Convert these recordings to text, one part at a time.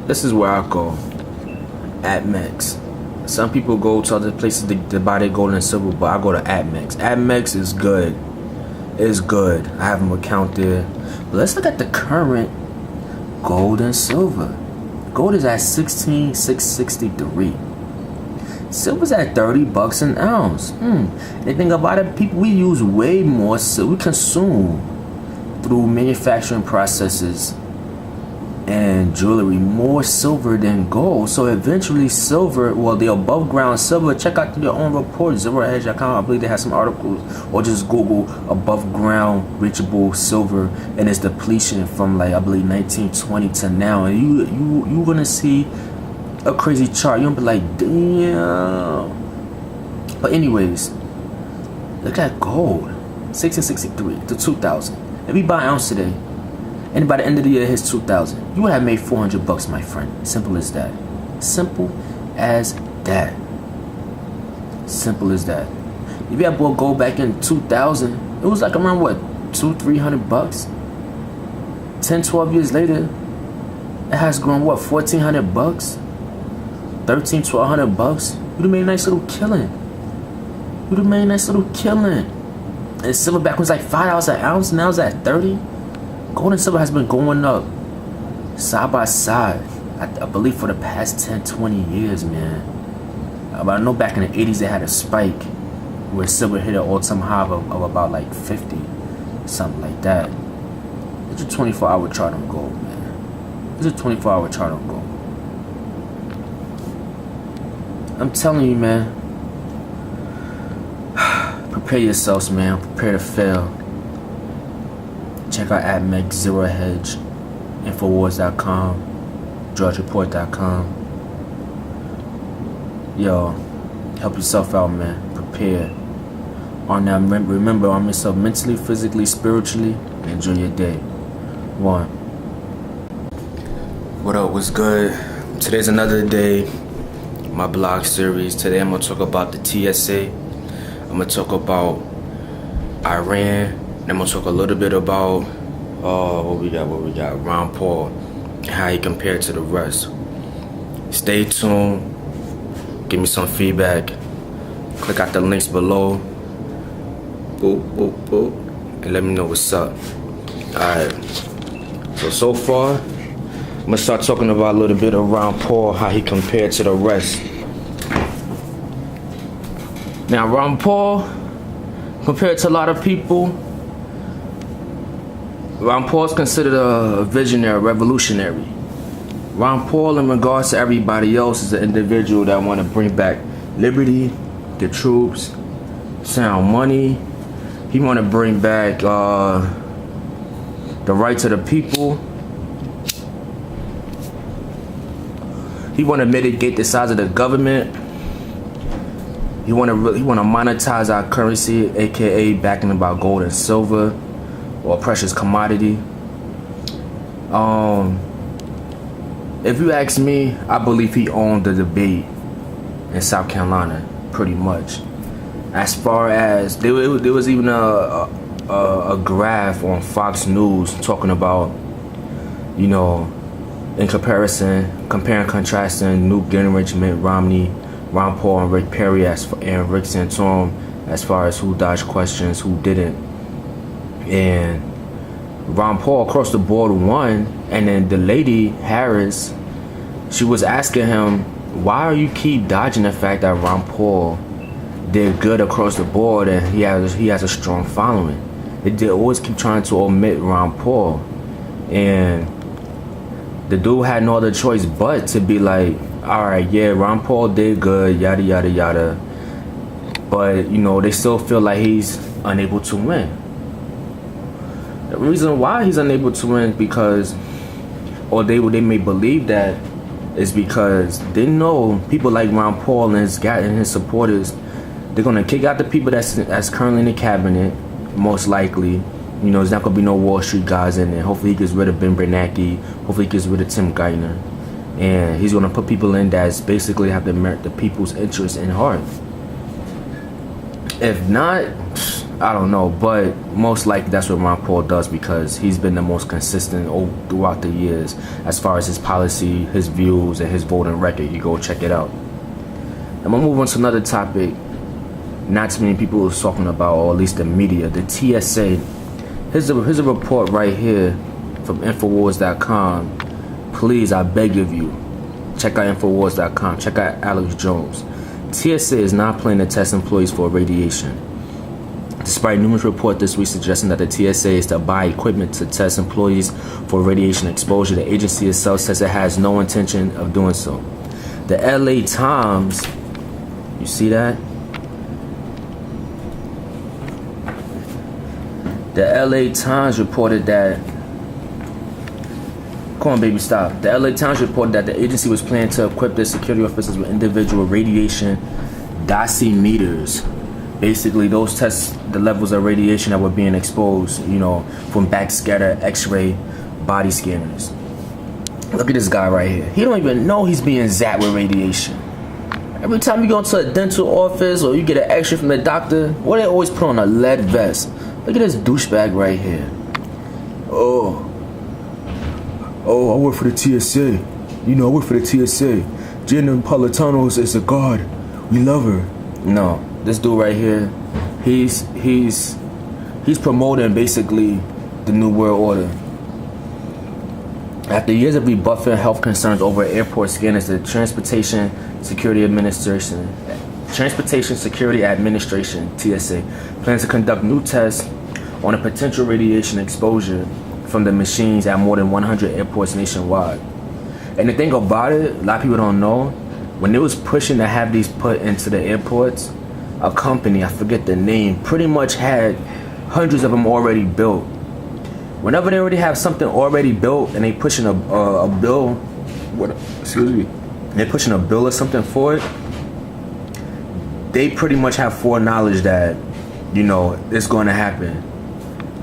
this is where I go. AdMex. Some people go to other places to buy their gold and silver, but I go to AdMex. AdMex is good. It's good. I have an account there. But let's look at the current gold and silver. Gold is at 16,663. Silver's at $30 an ounce. They think about it, people, we use way more silver. We consume through manufacturing processes and jewelry more silver than gold. So eventually silver, well, the above ground silver, check out their own report, zeroedge.com. I believe they have some articles, or just Google above ground reachable silver and its depletion from, like, I believe 1920 to now, and you gonna see a crazy chart. You're gonna be like, damn. But anyways, look at gold, 1663 to 2000. If you buy an ounce today, and by the end of the year it hits 2,000, you would have made $400, my friend. Simple as that. Simple as that. Simple as that. If you had bought gold back in 2000, it was like around what, $200-300. 10-12 years later, it has grown what, $1,400, $1,300-1,200. You'd have made a nice little killing. You'd have made a nice little killing. And silver back was like $5 an ounce. Now it's at 30. Gold and silver has been going up side by side, I believe, for the past 10-20 years, man. But I know back in the 80s they had a spike where silver hit an all-time high of about like 50, something like that. It's a 24-hour chart on gold, man. It's a 24-hour chart on gold. I'm telling you, man. Prepare yourselves, man. Prepare to fail. Check out AdMex, ZeroHedge, Infowars.com, DrudgeReport.com. Yo, help yourself out, man. Prepare. On that, remember, arm yourself mentally, physically, spiritually. Enjoy your day. One. What up? What's good? Today's another day. My blog series. Today I'm gonna talk about the TSA. I'm gonna talk about Iran. And I'm gonna talk a little bit about what we got. Ron Paul, how he compared to the rest. Stay tuned. Give me some feedback. Click out the links below. Boop, boop, boop, and let me know what's up. Alright. So far, I'm gonna start talking about a little bit of Ron Paul, how he compared to the rest. Now, Ron Paul, compared to a lot of people, Ron Paul is considered a visionary, revolutionary. Ron Paul, in regards to everybody else, is an individual that want to bring back liberty, the troops, sound money. He want to bring back the rights of the people. He want to mitigate the size of the government. He want to monetize our currency, aka backing about gold and silver, or precious commodity. If you ask me, I believe he owned the debate in South Carolina, pretty much. As far as there was even a graph on Fox News talking about, you know, in comparison, comparing, contrasting Newt Gingrich, Mitt Romney, Ron Paul, and Rick Perry and Rick Santorum, as far as who dodged questions, who didn't. And Ron Paul across the board won, and then the lady Harris, she was asking him, why are you keep dodging the fact that Ron Paul did good across the board and he has a strong following? They always keep trying to omit Ron Paul, and the dude had no other choice but to be like, all right, yeah, Ron Paul did good, yada yada yada, but you know, they still feel like he's unable to win. The reason why he's unable to win is because, or they may believe that, is because they know people like Ron Paul and his supporters, they're gonna kick out the people that's currently in the cabinet, most likely. You know, there's not gonna be no Wall Street guys in there. Hopefully he gets rid of Ben Bernanke. Hopefully he gets rid of Tim Geithner, and he's gonna put people in that's basically have the people's interest in heart. If not, I don't know, but most likely that's what Ron Paul does because he's been the most consistent throughout the years as far as his policy, his views, and his voting record. You go check it out. I'm gonna move on to another topic. Not too many people are talking about, or at least the media, the TSA. Here's a report right here from Infowars.com. Please, I beg of you, check out Infowars.com. Check out Alex Jones. TSA is not planning to test employees for radiation. Despite numerous reports this week suggesting that the TSA is to buy equipment to test employees for radiation exposure, the agency itself says it has no intention of doing so. The LA Times, you see that? The LA Times reported that, come on baby, stop. The LA Times reported that the agency was planning to equip their security officers with individual radiation dosimeters. Basically, those test the levels of radiation that were being exposed, from backscatter X-ray body scanners. Look at this guy right here. He don't even know he's being zapped with radiation. Every time you go into a dental office or you get an X-ray from the doctor, what they always put on a lead vest. Look at this douchebag right here. Oh, I work for the TSA. I work for the TSA. Jenna Napolitano is a god. We love her. No. This dude right here, he's promoting basically the New World Order. After years of rebuffing health concerns over airport scanners, the Transportation Security Administration, TSA, plans to conduct new tests on a potential radiation exposure from the machines at more than 100 airports nationwide. And the thing about it, a lot of people don't know, when they was pushing to have these put into the airports, a company, I forget the name, pretty much had hundreds of them already built. Whenever they already have something already built and they pushing a bill, they're pushing a bill or something for it, they pretty much have foreknowledge that, it's going to happen.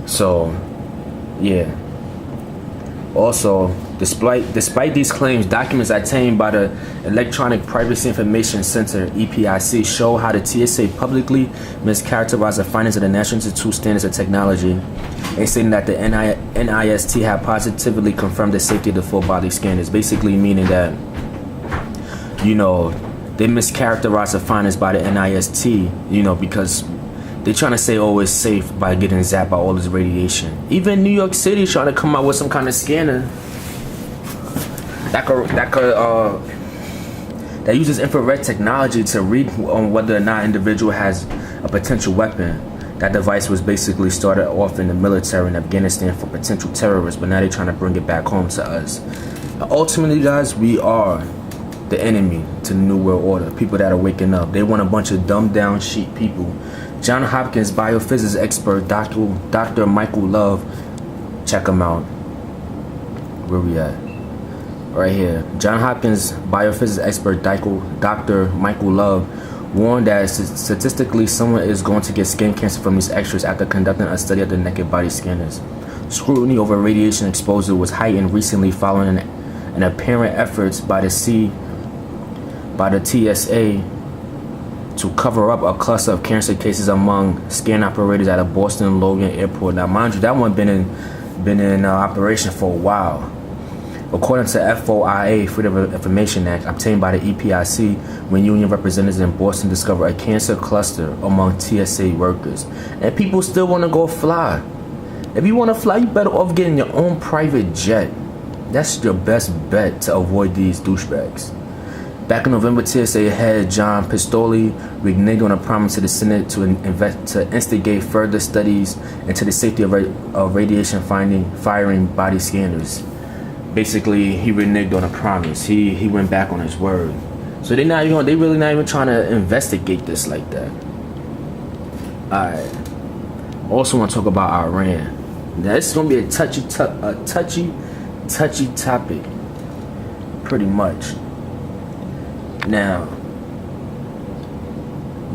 So, yeah. Also, despite these claims, documents obtained by the Electronic Privacy Information Center (EPIC) show how the TSA publicly mischaracterized the findings of the National Institute of Standards and Technology, and stating that the NIST had positively confirmed the safety of the full body scanners. Basically, meaning that they mischaracterized the findings by the NIST, because they're trying to say, it's safe by getting zapped by all this radiation. Even New York City trying to come out with some kind of scanner that uses infrared technology to read on whether or not an individual has a potential weapon. That device was basically started off in the military in Afghanistan for potential terrorists, but now they're trying to bring it back home to us. Now, ultimately, guys, we are the enemy to the New World Order. People that are waking up. They want a bunch of dumbed down sheep people. Johns Hopkins biophysics expert Dr. Michael Love, check him out. Where we at? Right here. Johns Hopkins biophysics expert Dr. Michael Love warned that statistically someone is going to get skin cancer from these X-rays after conducting a study of the naked body scanners. Scrutiny over radiation exposure was heightened recently following an apparent efforts by the TSA to cover up a cluster of cancer cases among scan operators at a Boston Logan airport. Now, mind you, that one been in operation for a while. According to FOIA, Freedom of Information Act, obtained by the EPIC, when union representatives in Boston discovered a cancer cluster among TSA workers. And people still want to go fly. If you want to fly, you better off getting your own private jet. That's your best bet to avoid these douchebags. Back in November, TSA head John Pistoli reneged on a promise to the Senate to instigate further studies into the safety of radiation firing body scanners. Basically, he reneged on a promise. He went back on his word. So they really not even trying to investigate this like that. Alright. Also want to talk about Iran. Now, this is gonna be a touchy topic. Pretty much. Now,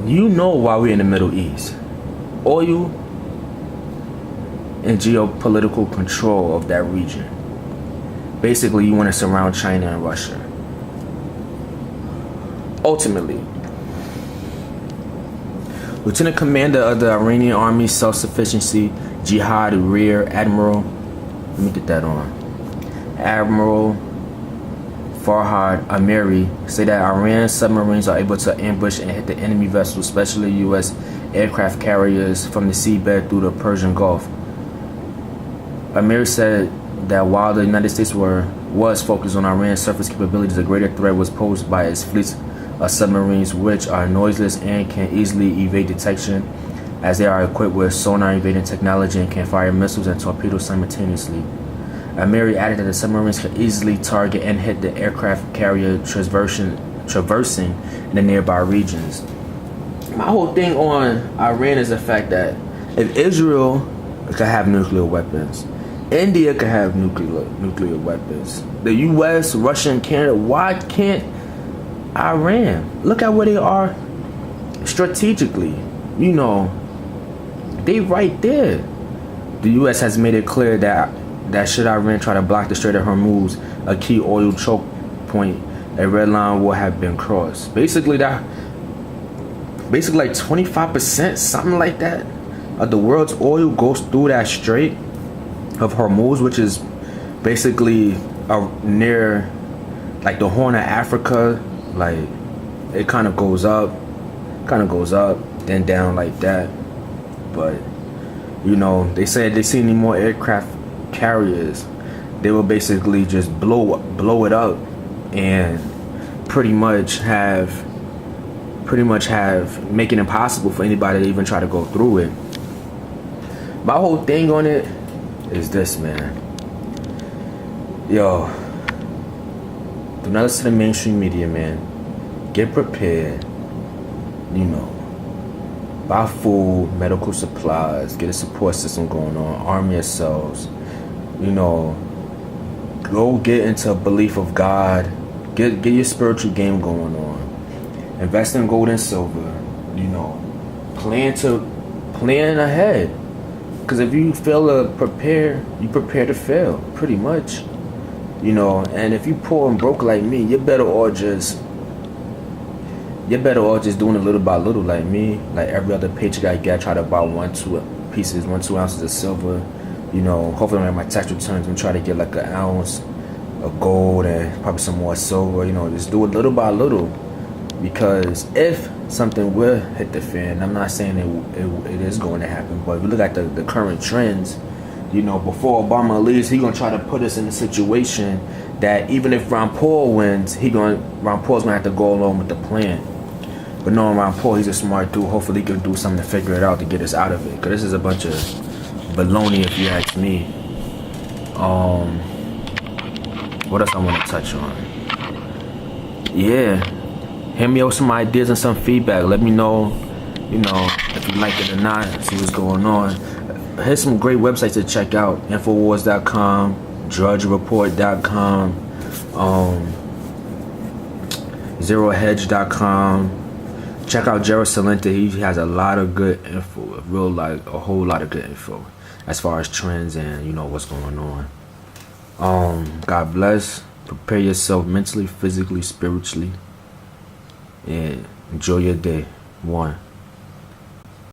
you know why we're in the Middle East. Oil and geopolitical control of that region. Basically, you want to surround China and Russia. Lieutenant Commander of the Iranian Army Self-Sufficiency Jihad Rear Admiral, let me get that on, Admiral Farhad Amiri, say that Iran's submarines are able to ambush and hit the enemy vessels, especially U.S. aircraft carriers, from the seabed through the Persian Gulf. Amiri said that while the United States was focused on Iran's surface capabilities, a greater threat was posed by its fleets of submarines, which are noiseless and can easily evade detection, as they are equipped with sonar evading technology and can fire missiles and torpedoes simultaneously. Amiri added that the submarines can easily target and hit the aircraft carrier traversing in the nearby regions. My whole thing on Iran is the fact that if Israel could have nuclear weapons, India could have nuclear weapons, the U.S., Russia, and Canada, why can't Iran? Look at where they are strategically. You know, they right there. The U.S. has made it clear that should Iran try to block the Strait of Hormuz, a key oil choke point, a red line will have been crossed. Basically like 25%, something like that, of the world's oil goes through that Strait of Hormuz, which is basically near like the Horn of Africa. Like it kind of goes up, then down like that. But you know, they said they see any more aircraft carriers, they will basically just blow it up and pretty much have make it impossible for anybody to even try to go through it. My whole thing on it is this, man. Yo, do not listen to the mainstream media, man. Get prepared. You know, buy food, medical supplies, get a support system going on, arm yourselves. You know, go get into a belief of God. Get your spiritual game going on. Invest in gold and silver. You know, plan ahead. Because if you fail to prepare, you prepare to fail, pretty much. You know, and if you poor and broke like me, you're better off just doing a little by little like me. Like every other paycheck I get, I try to buy 1-2 ounces of silver. You know, hopefully when my tax returns, I'm trying to get like an ounce of gold and probably some more silver. You know, just do it little by little. Because if something will hit the fan, I'm not saying it is going to happen, but if you look at the current trends, you know, before Obama leaves, he's going to try to put us in a situation that even if Ron Paul wins, Ron Paul's going to have to go along with the plan. But knowing Ron Paul, he's a smart dude. Hopefully he can do something to figure it out to get us out of it. Because this is a bunch of baloney, if you ask me. What else I want to touch on? Yeah. Hit me up with some ideas and some feedback. Let me know, you know, if you like it or not. See what's going on. Here's some great websites to check out. Infowars.com, DrudgeReport.com, ZeroHedge.com. Check out Jared Salenta. He has a lot of good info, a whole lot of good info as far as trends and, you know, what's going on. God bless. Prepare yourself mentally, physically, spiritually. And enjoy your day. 1.